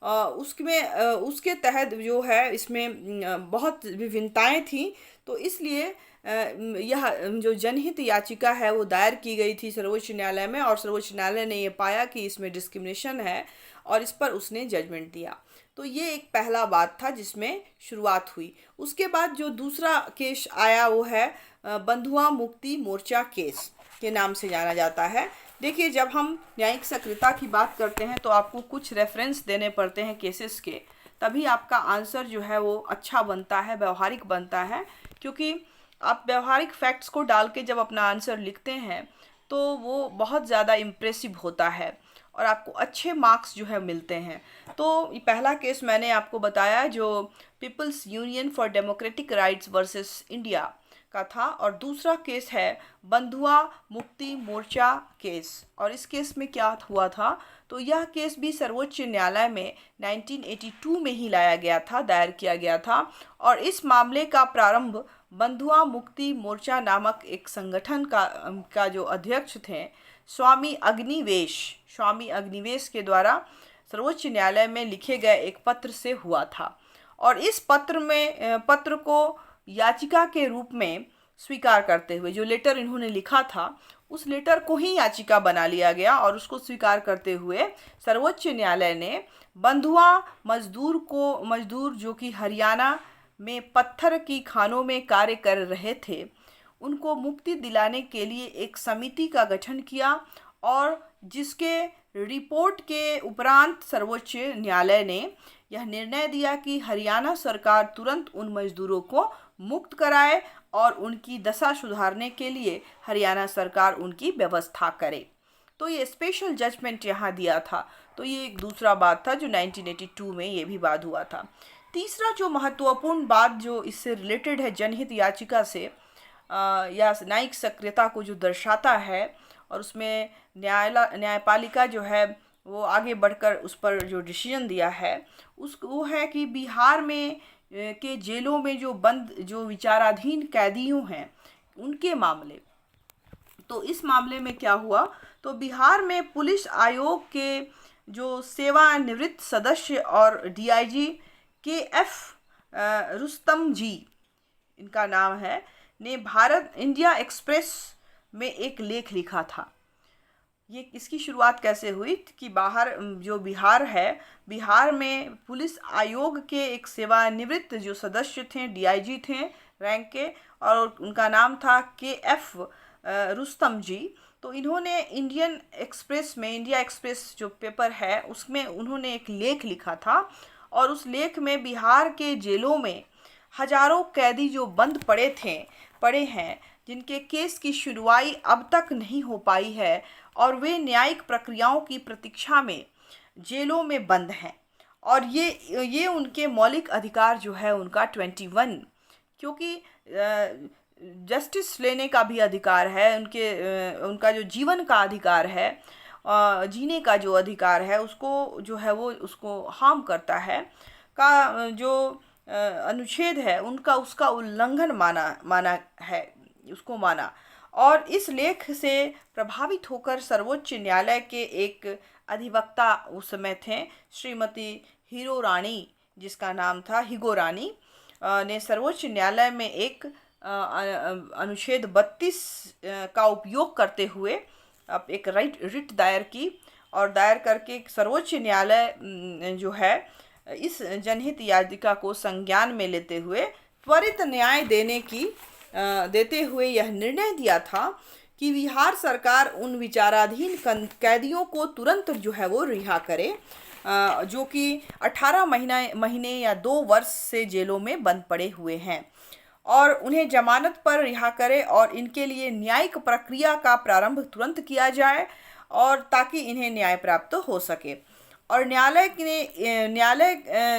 उसके तहत जो है इसमें बहुत विभिन्नताएं थी। तो इसलिए यह जो जनहित याचिका है वो दायर की गई थी सर्वोच्च न्यायालय में और सर्वोच्च न्यायालय ने ये पाया कि इसमें डिस्क्रिमिनेशन है और इस पर उसने जजमेंट दिया। तो ये एक पहला बात था जिसमें शुरुआत हुई। उसके बाद जो दूसरा केस आया वो है बंधुआ मुक्ति मोर्चा केस के नाम से जाना जाता है। देखिए, जब हम न्यायिक सक्रियता की बात करते हैं तो आपको कुछ रेफरेंस देने पड़ते हैं केसेस के, तभी आपका आंसर जो है वो अच्छा बनता है, व्यवहारिक बनता है। क्योंकि आप व्यवहारिक फैक्ट्स को डाल के जब अपना आंसर लिखते हैं तो वो बहुत ज़्यादा इम्प्रेसिव होता है और आपको अच्छे मार्क्स जो है मिलते हैं। तो ये पहला केस मैंने आपको बताया जो people's union for democratic rights versus India का था, और दूसरा केस है बंधुआ मुक्ति मोर्चा केस। और इस केस में क्या हुआ था, तो यह केस भी सर्वोच्च न्यायालय में 1982 में ही लाया गया था, दायर किया गया था। और इस मामले का प्रारंभ बंधुआ मुक्ति मोर्चा नामक एक संगठन का जो अध्यक्ष थे स्वामी अग्निवेश के द्वारा सर्वोच्च न्यायालय में लिखे गए एक पत्र से हुआ था। और इस पत्र को याचिका के रूप में स्वीकार करते हुए, जो लेटर इन्होंने लिखा था उस लेटर को ही याचिका बना लिया गया और उसको स्वीकार करते हुए सर्वोच्च न्यायालय ने बंधुआ मजदूर जो कि हरियाणा में पत्थर की खानों में कार्य कर रहे थे, उनको मुक्ति दिलाने के लिए एक समिति का गठन किया और जिसके रिपोर्ट के उपरांत सर्वोच्च न्यायालय ने यह निर्णय दिया कि हरियाणा सरकार तुरंत उन मजदूरों को मुक्त कराए और उनकी दशा सुधारने के लिए हरियाणा सरकार उनकी व्यवस्था करे। तो ये स्पेशल जजमेंट यहाँ दिया था। तो ये एक दूसरा बात था जो 1982 में ये भी बात हुआ था। तीसरा जो महत्वपूर्ण बात जो इससे रिलेटेड है, जनहित याचिका से या न्यायिक सक्रियता को जो दर्शाता है, और उसमें न्यायपालिका जो है वो आगे बढ़कर उस पर जो डिसीजन दिया है वो है कि बिहार में के जेलों में जो विचाराधीन कैदियों हैं उनके मामले। तो इस मामले में क्या हुआ, तो बिहार में पुलिस आयोग के जो सेवानिवृत्त सदस्य और डीआईजी KF रुस्तम जी, इनका नाम है, ने भारत इंडिया एक्सप्रेस में एक लेख लिखा था। ये इसकी शुरुआत कैसे हुई कि बिहार में पुलिस आयोग के एक सेवानिवृत्त जो सदस्य थे, डीआईजी थे रैंक के, और उनका नाम था KF रुस्तम जी। तो इन्होंने इंडिया एक्सप्रेस जो पेपर है उसमें उन्होंने एक लेख लिखा था और उस लेख में बिहार के जेलों में हजारों कैदी जो बंद पड़े हैं जिनके केस की सुनवाई अब तक नहीं हो पाई है और वे न्यायिक प्रक्रियाओं की प्रतीक्षा में जेलों में बंद हैं, और ये उनके मौलिक अधिकार जो है उनका 21, क्योंकि जस्टिस लेने का भी अधिकार है, उनका जो जीवन का अधिकार है, जीने का जो अधिकार है उसको जो है वो उसको हार्म करता है का जो अनुच्छेद है उसका उल्लंघन माना। और इस लेख से प्रभावित होकर सर्वोच्च न्यायालय के एक अधिवक्ता उस समय थे, श्रीमती हीरो रानी, जिसका नाम था हिगो रानी, ने सर्वोच्च न्यायालय में एक अनुच्छेद 32 का उपयोग करते हुए एक रिट दायर की और दायर करके सर्वोच्च न्यायालय जो है इस जनहित याचिका को संज्ञान में लेते हुए त्वरित न्याय देते हुए यह निर्णय दिया था कि बिहार सरकार उन विचाराधीन कैदियों को तुरंत जो है वो रिहा करे जो कि 18 महीने या 2 वर्ष से जेलों में बंद पड़े हुए हैं, और उन्हें जमानत पर रिहा करे और इनके लिए न्यायिक प्रक्रिया का प्रारंभ तुरंत किया जाए और ताकि इन्हें न्याय प्राप्त हो सके। और न्यायालय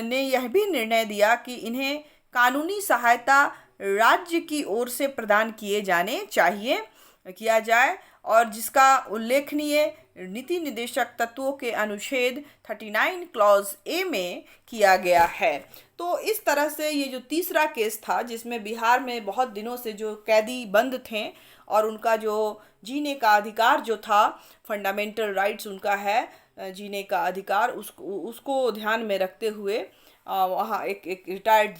ने यह भी निर्णय दिया कि इन्हें कानूनी सहायता राज्य की ओर से प्रदान किया जाए और जिसका उल्लेखनीय नीति निर्देशक तत्वों के अनुच्छेद 39 क्लॉज A में किया गया है। तो इस तरह से ये जो तीसरा केस था जिसमें बिहार में बहुत दिनों से जो कैदी बंद थे और उनका जो जीने का अधिकार जो था, फंडामेंटल राइट्स उनका है जीने का अधिकार, उसको ध्यान में रखते हुए वहाँ एक रिटायर्ड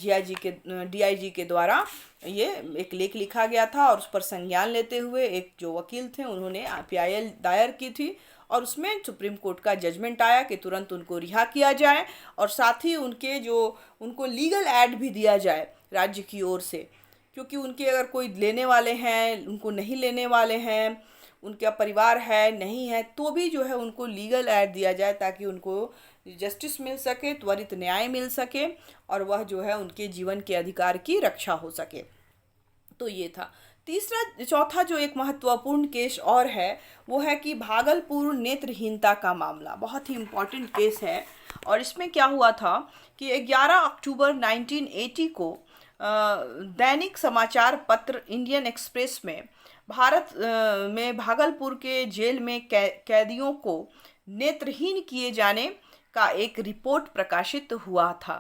डीआईजी के द्वारा ये एक लेख लिखा गया था और उस पर संज्ञान लेते हुए एक जो वकील थे उन्होंने PIL दायर की थी और उसमें सुप्रीम कोर्ट का जजमेंट आया कि तुरंत उनको रिहा किया जाए और साथ ही उनको लीगल एड भी दिया जाए राज्य की ओर से, क्योंकि उनके अगर कोई लेने वाले हैं, उनको नहीं लेने वाले हैं, उनका परिवार है नहीं है, तो भी जो है उनको लीगल एड दिया जाए ताकि उनको जस्टिस मिल सके, त्वरित न्याय मिल सके और वह जो है उनके जीवन के अधिकार की रक्षा हो सके। तो ये था। चौथा जो एक महत्वपूर्ण केस और है वो है कि भागलपुर नेत्रहीनता का मामला, बहुत ही इम्पोर्टेंट केस है। और इसमें क्या हुआ था कि 11 अक्टूबर 1980 को दैनिक समाचार पत्र इंडियन एक्सप्रेस में भारत में भागलपुर के जेल में कैदियों को नेत्रहीन किए जाने का एक रिपोर्ट प्रकाशित हुआ था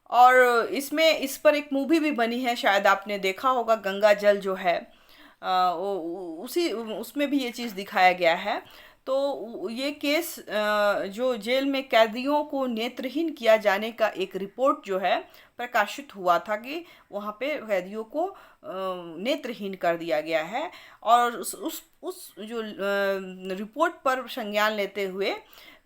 और इसमें इस पर एक मूवी भी बनी है, शायद आपने देखा होगा, गंगा जल जो है, उसी उसमें भी ये चीज़ दिखाया गया है। तो ये केस, जो जेल में कैदियों को नेत्रहीन किया जाने का एक रिपोर्ट जो है प्रकाशित हुआ था कि वहाँ पे कैदियों को नेत्रहीन कर दिया गया है। और उस जो रिपोर्ट पर संज्ञान लेते हुए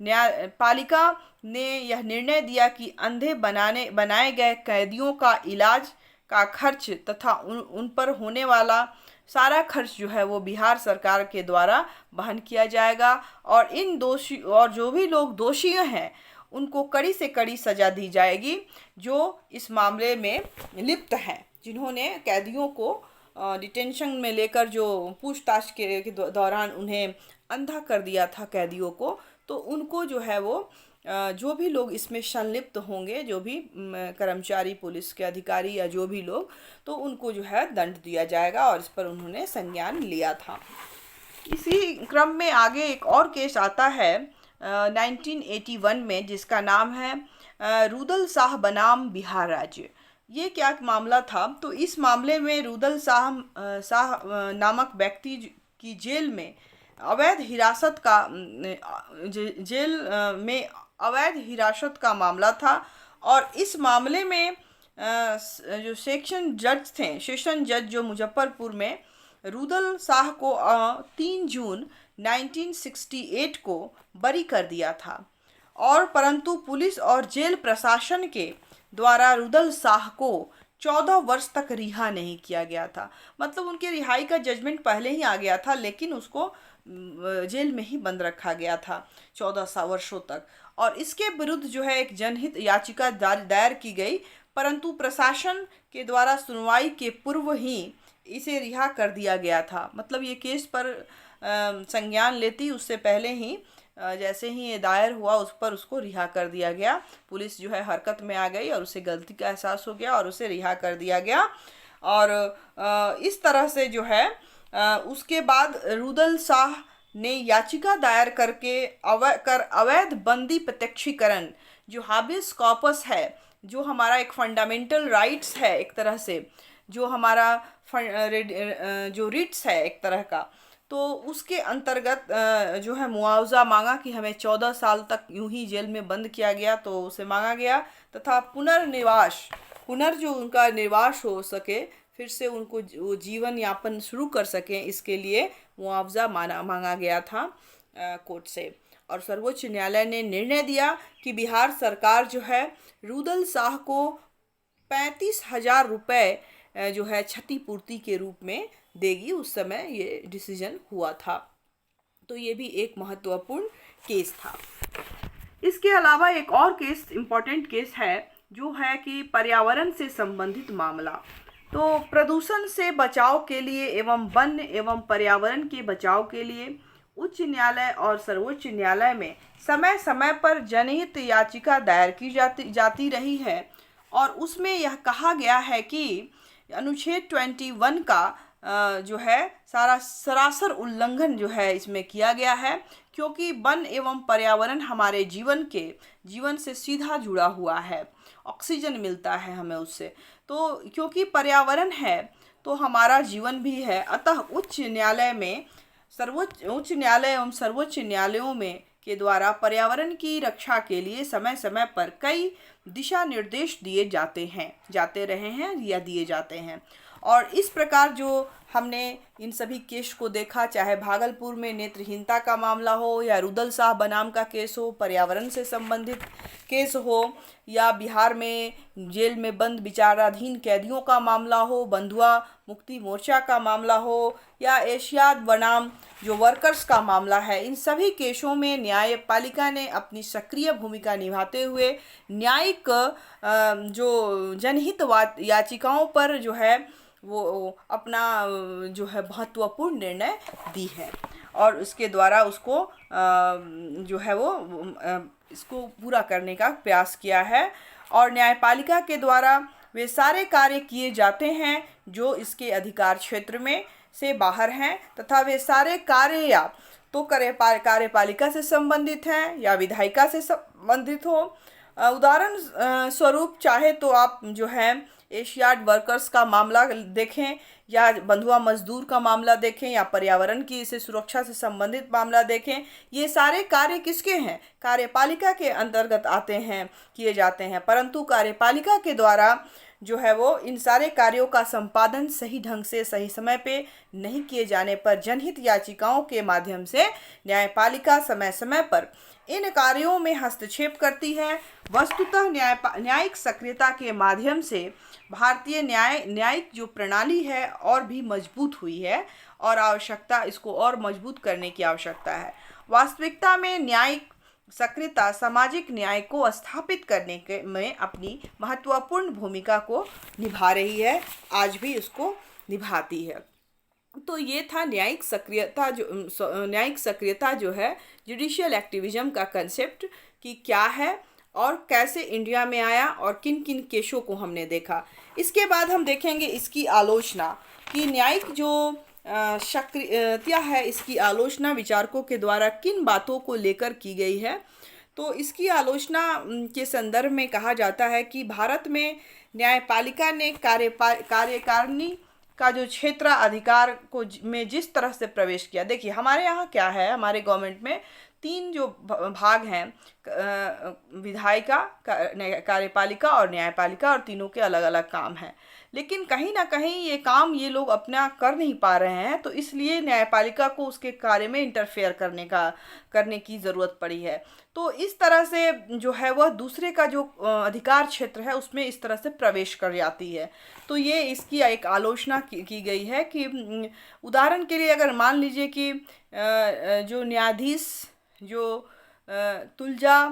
न्यायपालिका ने यह निर्णय दिया कि अंधे बनाए गए कैदियों का इलाज का खर्च तथा उन पर होने वाला सारा खर्च जो है वो बिहार सरकार के द्वारा वहन किया जाएगा। और इन दोषी और जो भी लोग दोषी हैं उनको कड़ी से कड़ी सजा दी जाएगी, जो इस मामले में लिप्त हैं, जिन्होंने कैदियों को डिटेंशन में लेकर जो पूछताछ के दौरान उन्हें अंधा कर दिया था कैदियों को। तो उनको जो है वो जो भी लोग इसमें संलिप्त होंगे, जो भी कर्मचारी, पुलिस के अधिकारी या जो भी लोग, तो उनको जो है दंड दिया जाएगा। और इस पर उन्होंने संज्ञान लिया था। इसी क्रम में आगे एक और केस आता है 1981 में, जिसका नाम है रुदल शाह बनाम बिहार राज्य। ये क्या मामला था? तो इस मामले में रुदल शाह नामक व्यक्ति की जेल में अवैध हिरासत का जेल में अवैध हिरासत का मामला था। और इस मामले में जो सेशन जज जो मुजफ्फरपुर में रुदल शाह को 3 जून 1968 को बरी कर दिया था। और परंतु पुलिस और जेल प्रशासन के द्वारा रुदल शाह को 14 वर्ष तक रिहा नहीं किया गया था। मतलब उनके रिहाई का जजमेंट पहले ही आ गया था, लेकिन उसको जेल में ही बंद रखा गया था 14 वर्षों तक। और इसके विरुद्ध जो है एक जनहित याचिका दायर की गई, परंतु प्रशासन के द्वारा सुनवाई के पूर्व ही इसे रिहा कर दिया गया था। मतलब ये केस पर संज्ञान लेती उससे पहले ही जैसे ही ये दायर हुआ उस पर उसको रिहा कर दिया गया। पुलिस जो है हरकत में आ गई और उसे गलती का एहसास हो गया और उसे रिहा कर दिया गया। और इस तरह से जो है उसके बाद रुदल शाह ने याचिका दायर करके अवैध बंदी प्रत्यक्षीकरण, जो हाबियस कॉर्पस है, जो हमारा एक फंडामेंटल राइट्स है एक तरह से, जो हमारा जो रिट्स है एक तरह का, तो उसके अंतर्गत जो है मुआवजा मांगा कि हमें 14 साल तक यूं ही जेल में बंद किया गया, तो उसे मांगा गया। तथा जो उनका निर्वास हो सके, फिर से उनको वो जीवन यापन शुरू कर सकें, इसके लिए मुआवजा मांगा गया था कोर्ट से। और सर्वोच्च न्यायालय ने निर्णय दिया कि बिहार सरकार जो है रुदल शाह को 35,000 रुपये जो है क्षतिपूर्ति के रूप में देगी। उस समय ये डिसीजन हुआ था। तो ये भी एक महत्वपूर्ण केस था। इसके अलावा एक और केस, इम्पोर्टेंट केस है, जो है कि पर्यावरण से संबंधित मामला। तो प्रदूषण से बचाव के लिए एवं वन एवं पर्यावरण के बचाव के लिए उच्च न्यायालय और सर्वोच्च न्यायालय में समय समय पर जनहित याचिका दायर की जाती रही है। और उसमें यह कहा गया है कि अनुच्छेद 21 का जो है सरासर उल्लंघन जो है इसमें किया गया है, क्योंकि वन एवं पर्यावरण हमारे जीवन से सीधा जुड़ा हुआ है। ऑक्सीजन मिलता है हमें उससे, तो क्योंकि पर्यावरण है तो हमारा जीवन भी है। अतः उच्च न्यायालय एवं सर्वोच्च न्यायालयों में के द्वारा पर्यावरण की रक्षा के लिए समय समय पर कई दिशा निर्देश जाते रहे हैं या दिए जाते हैं। और इस प्रकार जो हमने इन सभी केस को देखा, चाहे भागलपुर में नेत्रहीनता का मामला हो, या रुदल शाह बनाम का केस हो, पर्यावरण से संबंधित केस हो, या बिहार में जेल में बंद विचाराधीन कैदियों का मामला हो, बंधुआ मुक्ति मोर्चा का मामला हो, या एशियाड बनाम जो वर्कर्स का मामला है, इन सभी केसों में न्यायपालिका ने अपनी सक्रिय भूमिका निभाते हुए न्यायिक जो जनहित याचिकाओं पर जो है वो अपना जो है महत्वपूर्ण निर्णय दी है। और उसके द्वारा उसको जो है वो इसको पूरा करने का प्रयास किया है। और न्यायपालिका के द्वारा वे सारे कार्य किए जाते हैं जो इसके अधिकार क्षेत्र में से बाहर हैं, तथा वे सारे कार्य या तो कार्यपालिका से संबंधित हैं या विधायिका से संबंधित हो, उदाहरण स्वरूप चाहे तो आप जो है एशियाड वर्कर्स का मामला देखें, या बंधुआ मजदूर का मामला देखें, या पर्यावरण की इसे सुरक्षा से संबंधित मामला देखें। ये सारे कार्य किसके हैं? कार्यपालिका के अंतर्गत आते हैं, किए जाते हैं। परंतु कार्यपालिका के द्वारा जो है वो इन सारे कार्यों का संपादन सही ढंग से सही समय पे नहीं किए जाने पर जनहित याचिकाओं के माध्यम से न्यायपालिका समय समय पर इन कार्यों में हस्तक्षेप करती है। वस्तुतः न्यायिक सक्रियता के माध्यम से भारतीय न्यायिक जो प्रणाली है और भी मजबूत हुई है, और आवश्यकता इसको और मजबूत करने की आवश्यकता है। वास्तविकता में न्यायिक सक्रियता सामाजिक न्याय को स्थापित करने के में अपनी महत्वपूर्ण भूमिका को निभा रही है, आज भी इसको निभाती है। तो ये था न्यायिक सक्रियता जो है जुडिशियल एक्टिविज्म का कंसेप्ट कि क्या है और कैसे इंडिया में आया और किन किन केसों को हमने देखा। इसके बाद हम देखेंगे इसकी आलोचना कि न्यायिक जो सक्रियता है, इसकी आलोचना विचारकों के द्वारा किन बातों को लेकर की गई है। तो इसकी आलोचना के संदर्भ में कहा जाता है कि भारत में न्यायपालिका ने कार्यकारिणी का जो क्षेत्र अधिकार को में जिस तरह से प्रवेश किया। देखिए हमारे यहाँ क्या है, हमारे गवर्नमेंट में 3 जो भाग हैं, विधायिका, कार्यपालिका और न्यायपालिका, और तीनों के अलग अलग काम हैं। लेकिन कहीं ना कहीं ये काम ये लोग अपना कर नहीं पा रहे हैं, तो इसलिए न्यायपालिका को उसके कार्य में इंटरफेयर करने की ज़रूरत पड़ी है। तो इस तरह से जो है वह दूसरे का जो अधिकार क्षेत्र है उसमें इस तरह से प्रवेश कर जाती है। तो ये इसकी एक आलोचना की गई है कि उदाहरण के लिए अगर मान लीजिए कि जो न्यायाधीश जो तुलजा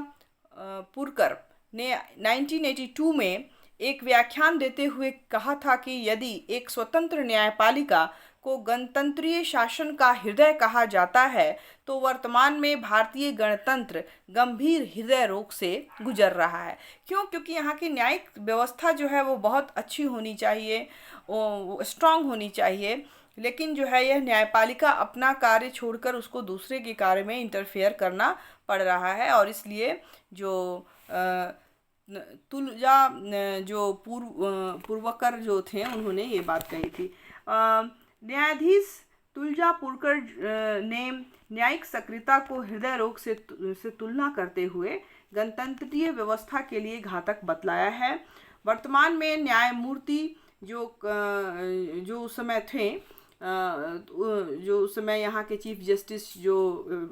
पुरकर ने 1982 में एक व्याख्यान देते हुए कहा था कि यदि एक स्वतंत्र न्यायपालिका को गणतंत्रीय शासन का हृदय कहा जाता है तो वर्तमान में भारतीय गणतंत्र गंभीर हृदय रोग से गुजर रहा है। क्यों? क्योंकि यहाँ की न्यायिक व्यवस्था जो है वो बहुत अच्छी होनी चाहिए, स्ट्रांग होनी चाहिए, लेकिन जो है यह न्यायपालिका अपना कार्य छोड़कर उसको दूसरे के कार्य में इंटरफेयर करना पड़ रहा है। और इसलिए जो तुलजा जो पूर्वकर जो थे उन्होंने ये बात कही थी। न्यायाधीश तुलजा पुरकर ने न्यायिक सक्रियता को हृदय रोग से तुलना करते हुए गणतंत्रीय व्यवस्था के लिए घातक बतलाया है। वर्तमान में न्यायमूर्ति जो उस समय थे, जो उस समय यहाँ के चीफ जस्टिस, जो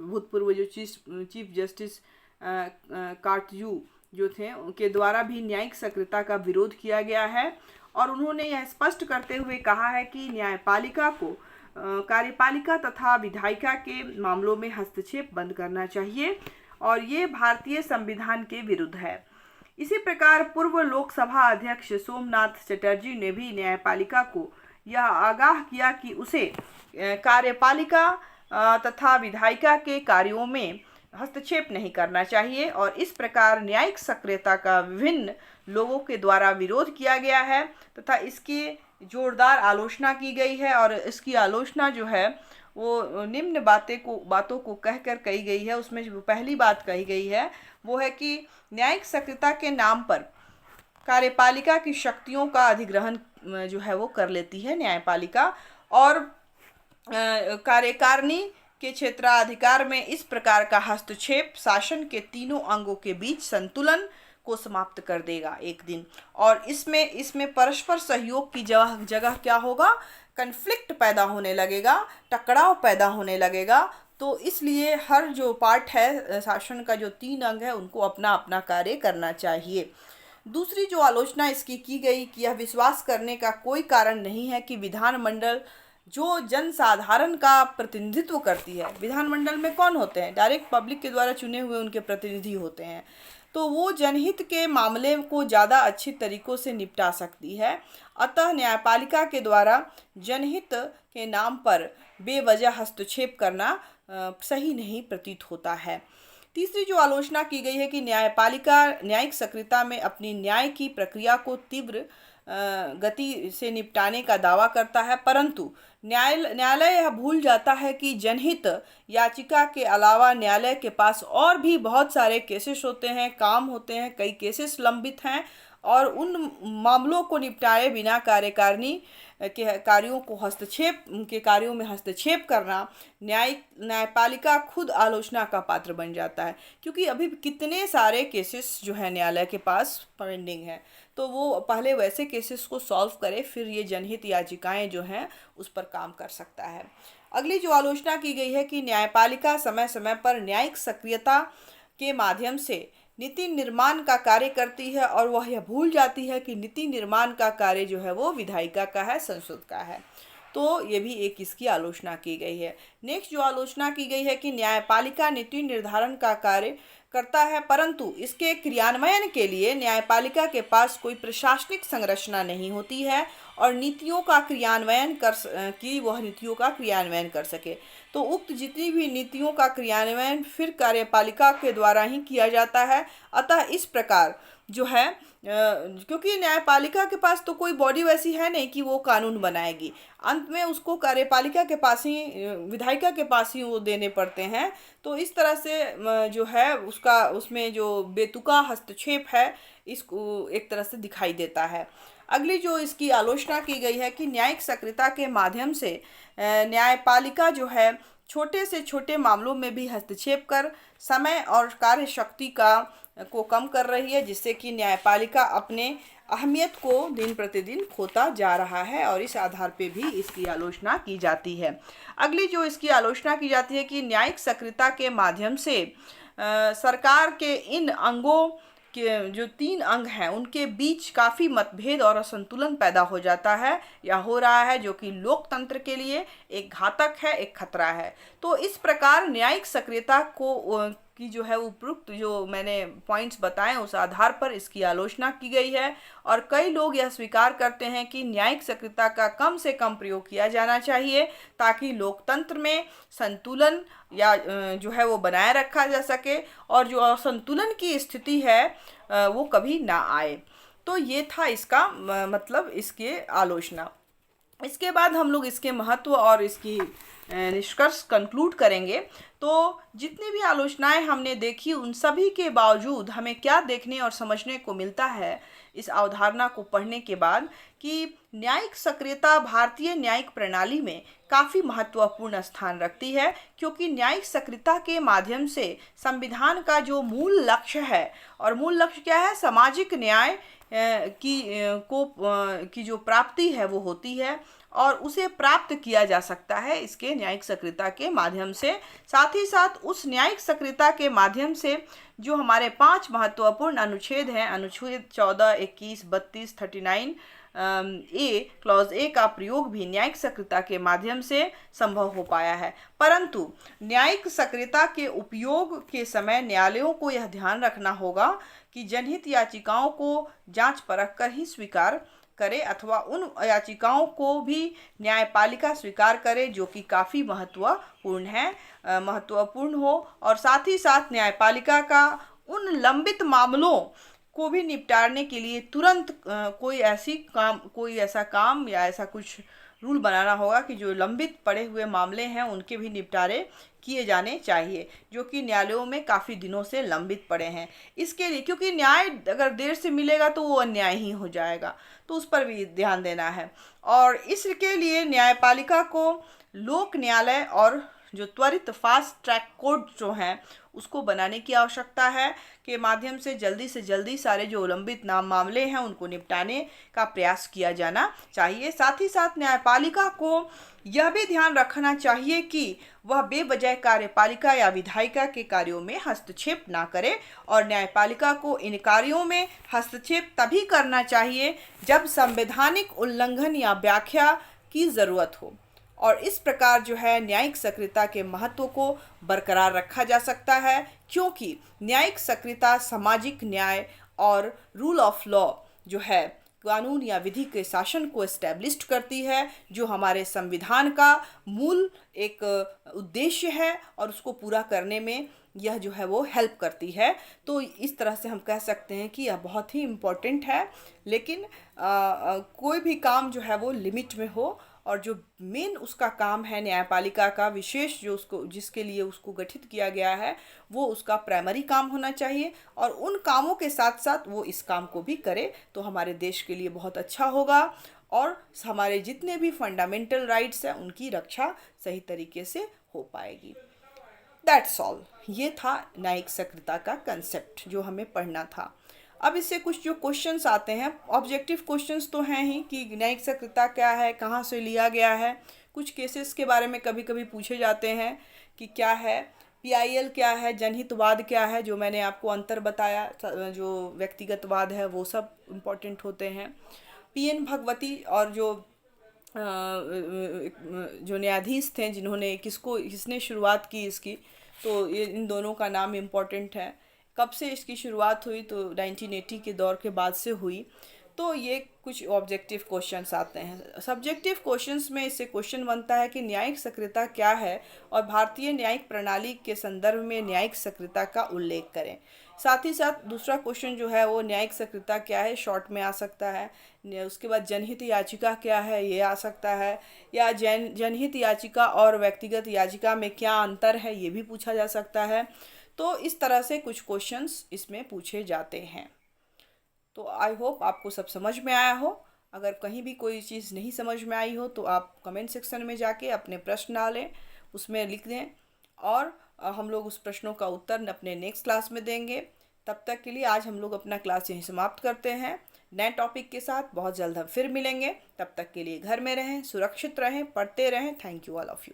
भूतपूर्व जो चीफ जस्टिस काटजू जो थे, उनके द्वारा भी न्यायिक सक्रियता का विरोध किया गया है। और उन्होंने यह स्पष्ट करते हुए कहा है कि न्यायपालिका को कार्यपालिका तथा विधायिका के मामलों में हस्तक्षेप बंद करना चाहिए और ये भारतीय संविधान के विरुद्ध है। इसी प्रकार पूर्व लोकसभा अध्यक्ष सोमनाथ चटर्जी ने भी न्यायपालिका को यह आगाह किया कि उसे कार्यपालिका तथा विधायिका के कार्यों में हस्तक्षेप नहीं करना चाहिए। और इस प्रकार न्यायिक सक्रियता का विभिन्न लोगों के द्वारा विरोध किया गया है तथा इसकी जोरदार आलोचना की गई है। और इसकी आलोचना जो है वो निम्न बातों को कहकर कही गई है। उसमें जो पहली बात कही गई है वो है कि न्यायिक सक्रियता के नाम पर कार्यपालिका की शक्तियों का अधिग्रहण जो है वो कर लेती है न्यायपालिका, और कार्यकारिणी के क्षेत्राधिकार में इस प्रकार का हस्तक्षेप शासन के तीनों अंगों के बीच संतुलन को समाप्त कर देगा एक दिन। और इसमें परस्पर सहयोग की जगह क्या होगा, कन्फ्लिक्ट पैदा होने लगेगा, टकराव पैदा होने लगेगा। तो इसलिए हर जो पार्ट है शासन का, जो 3 अंग है, उनको अपना अपना कार्य करना चाहिए। दूसरी जो आलोचना इसकी की गई कि यह विश्वास करने का कोई कारण नहीं है कि विधानमंडल जो जनसाधारण का प्रतिनिधित्व करती है, विधानमंडल में कौन होते हैं, डायरेक्ट पब्लिक के द्वारा चुने हुए उनके प्रतिनिधि होते हैं, तो वो जनहित के मामले को ज़्यादा अच्छी तरीक़ों से निपटा सकती है। अतः न्यायपालिका के द्वारा जनहित के नाम पर बेवजह हस्तक्षेप करना सही नहीं प्रतीत होता है। तीसरी जो आलोचना की गई है कि न्यायपालिका न्यायिक सक्रियता में अपनी न्याय की प्रक्रिया को तीव्र गति से निपटाने का दावा करता है, परंतु न्यायालय यह भूल जाता है कि जनहित याचिका के अलावा न्यायालय के पास और भी बहुत सारे केसेस होते हैं, काम होते हैं, कई केसेस लंबित हैं और उन मामलों को निपटाए बिना कार्यकारिणी के कार्यों को हस्तक्षेप के कार्यों में हस्तक्षेप करना न्यायपालिका खुद आलोचना का पात्र बन जाता है, क्योंकि अभी कितने सारे केसेस जो है न्यायालय के पास पेंडिंग है। तो वो पहले वैसे केसेस को सॉल्व करे, फिर ये जनहित याचिकाएं जो हैं उस पर काम कर सकता है। अगली जो आलोचना की गई है कि न्यायपालिका समय समय पर न्यायिक सक्रियता के माध्यम से नीति निर्माण का कार्य करती है और वह यह भूल जाती है कि नीति निर्माण का कार्य जो है वो विधायिका का है, संसद का है। तो ये भी एक इसकी आलोचना की गई है। नेक्स्ट जो आलोचना की गई है कि न्यायपालिका नीति निर्धारण का कार्य करता है, परंतु इसके क्रियान्वयन के लिए न्यायपालिका के पास कोई प्रशासनिक संरचना नहीं होती है और नीतियों का क्रियान्वयन वह नीतियों का क्रियान्वयन कर सके। तो उक्त जितनी भी नीतियों का क्रियान्वयन फिर कार्यपालिका के द्वारा ही किया जाता है। अतः इस प्रकार जो है क्योंकि न्यायपालिका के पास तो कोई बॉडी वैसी है नहीं कि वो कानून बनाएगी, अंत में उसको कार्यपालिका के पास ही, विधायिका के पास ही वो देने पड़ते हैं। तो इस तरह से जो है उसमें जो बेतुका हस्तक्षेप है इसको एक तरह से दिखाई देता है। अगली जो इसकी आलोचना की गई है कि न्यायिक सक्रियता के माध्यम से न्यायपालिका जो है छोटे से छोटे मामलों में भी हस्तक्षेप कर समय और कार्य शक्ति को कम कर रही है, जिससे कि न्यायपालिका अपने अहमियत को दिन प्रतिदिन खोता जा रहा है और इस आधार पे भी इसकी आलोचना की जाती है। अगली जो इसकी आलोचना की जाती है कि न्यायिक सक्रियता के माध्यम से सरकार के इन अंगों के जो 3 अंग हैं उनके बीच काफ़ी मतभेद और असंतुलन पैदा हो जाता है या हो रहा है, जो कि लोकतंत्र के लिए एक घातक है, एक खतरा है। तो इस प्रकार न्यायिक सक्रियता की जो है उपयुक्त जो मैंने पॉइंट्स बताए उस आधार पर इसकी आलोचना की गई है और कई लोग यह स्वीकार करते हैं कि न्यायिक सक्रियता का कम से कम प्रयोग किया जाना चाहिए ताकि लोकतंत्र में संतुलन या जो है वो बनाए रखा जा सके और जो असंतुलन की स्थिति है वो कभी ना आए। तो ये था इसका मतलब इसके आलोचना। इसके बाद हम लोग इसके महत्व और इसकी निष्कर्ष कंक्लूड करेंगे। तो जितनी भी आलोचनाएं हमने देखी उन सभी के बावजूद हमें क्या देखने और समझने को मिलता है इस अवधारणा को पढ़ने के बाद कि न्यायिक सक्रियता भारतीय न्यायिक प्रणाली में काफ़ी महत्वपूर्ण स्थान रखती है, क्योंकि न्यायिक सक्रियता के माध्यम से संविधान का जो मूल लक्ष्य है, और मूल लक्ष्य क्या है, सामाजिक न्याय की जो प्राप्ति है वो होती है और उसे प्राप्त किया जा सकता है इसके न्यायिक सक्रियता के माध्यम से। साथ ही साथ उस न्यायिक सक्रियता के माध्यम से जो हमारे 5 महत्वपूर्ण अनुच्छेद हैं, अनुच्छेद 14, 21, 32, 39 क्लॉज ए का प्रयोग भी न्यायिक सक्रियता के माध्यम से संभव हो पाया है। परंतु न्यायिक सक्रियता के उपयोग के समय न्यायालयों को यह ध्यान रखना होगा कि जनहित याचिकाओं को जांच परख कर ही स्वीकार करे अथवा उन याचिकाओं को भी न्यायपालिका स्वीकार करे जो कि काफ़ी महत्वपूर्ण हो और साथ ही साथ न्यायपालिका का उन लंबित मामलों को भी निपटाने के लिए तुरंत कोई ऐसा काम या ऐसा कुछ रूल बनाना होगा कि जो लंबित पड़े हुए मामले हैं उनके भी निपटारे किए जाने चाहिए, जो कि न्यायालयों में काफ़ी दिनों से लंबित पड़े हैं। इसके लिए क्योंकि न्याय अगर देर से मिलेगा तो वो अन्याय ही हो जाएगा, तो उस पर भी ध्यान देना है। और इसके लिए न्यायपालिका को लोक न्यायालय और जो त्वरित फास्ट ट्रैक कोर्ट जो हैं उसको बनाने की आवश्यकता है, के माध्यम से जल्दी सारे जो लंबित मामले हैं उनको निपटाने का प्रयास किया जाना चाहिए। साथ ही साथ न्यायपालिका को यह भी ध्यान रखना चाहिए कि वह बेवजह कार्यपालिका या विधायिका के कार्यों में हस्तक्षेप ना करे और न्यायपालिका को इन कार्यों में हस्तक्षेप तभी करना चाहिए जब संवैधानिक उल्लंघन या व्याख्या की ज़रूरत हो। और इस प्रकार जो है न्यायिक सक्रियता के महत्व को बरकरार रखा जा सकता है, क्योंकि न्यायिक सक्रियता सामाजिक न्याय और रूल ऑफ लॉ जो है कानून या विधि के शासन को एस्टैब्लिश्ड करती है, जो हमारे संविधान का मूल एक उद्देश्य है और उसको पूरा करने में यह जो है वो हेल्प करती है। तो इस तरह से हम कह सकते हैं कि यह बहुत ही इम्पोर्टेंट है, लेकिन कोई भी काम जो है वो लिमिट में हो और जो मेन उसका काम है न्यायपालिका का विशेष जो उसको जिसके लिए उसको गठित किया गया है वो उसका प्राइमरी काम होना चाहिए, और उन कामों के साथ साथ वो इस काम को भी करे तो हमारे देश के लिए बहुत अच्छा होगा, और हमारे जितने भी फंडामेंटल राइट्स हैं उनकी रक्षा सही तरीके से हो पाएगी। That's all. ये था न्यायिक सक्रियता का कंसेप्ट जो हमें पढ़ना था। अब इससे कुछ जो क्वेश्चंस आते हैं, ऑब्जेक्टिव क्वेश्चंस तो हैं ही कि न्यायिक सक्रियता क्या है, कहाँ से लिया गया है, कुछ केसेस के बारे में कभी कभी पूछे जाते हैं कि क्या है पीआईएल, क्या है जनहितवाद, क्या है, जो मैंने आपको अंतर बताया, जो व्यक्तिगतवाद है वो सब इम्पोर्टेंट होते हैं। पीएन भगवती और जो न्यायाधीश थे जिन्होंने किसने शुरुआत की इसकी, तो ये इन दोनों का नाम इम्पोर्टेंट है। कब से इसकी शुरुआत हुई, तो 1980 के दौर के बाद से हुई। तो ये कुछ ऑब्जेक्टिव क्वेश्चंस आते हैं। सब्जेक्टिव क्वेश्चंस में इससे क्वेश्चन बनता है कि न्यायिक सक्रियता क्या है और भारतीय न्यायिक प्रणाली के संदर्भ में न्यायिक सक्रियता का उल्लेख करें। साथ ही साथ दूसरा क्वेश्चन जो है वो न्यायिक सक्रियता क्या है शॉर्ट में आ सकता है। उसके बाद जनहित याचिका क्या है ये आ सकता है, या जनहित याचिका और व्यक्तिगत याचिका में क्या अंतर है ये भी पूछा जा सकता है। तो इस तरह से कुछ क्वेश्चंस इसमें पूछे जाते हैं। तो आई होप आपको सब समझ में आया हो। अगर कहीं भी कोई चीज़ नहीं समझ में आई हो तो आप कमेंट सेक्शन में जाके अपने प्रश्न डालें, उसमें लिख दें, और हम लोग उस प्रश्नों का उत्तर अपने नेक्स्ट क्लास में देंगे। तब तक के लिए आज हम लोग अपना क्लास यहीं समाप्त करते हैं। नए टॉपिक के साथ बहुत जल्द हम फिर मिलेंगे। तब तक के लिए घर में रहें, सुरक्षित रहें, पढ़ते रहें। Thank you all of you.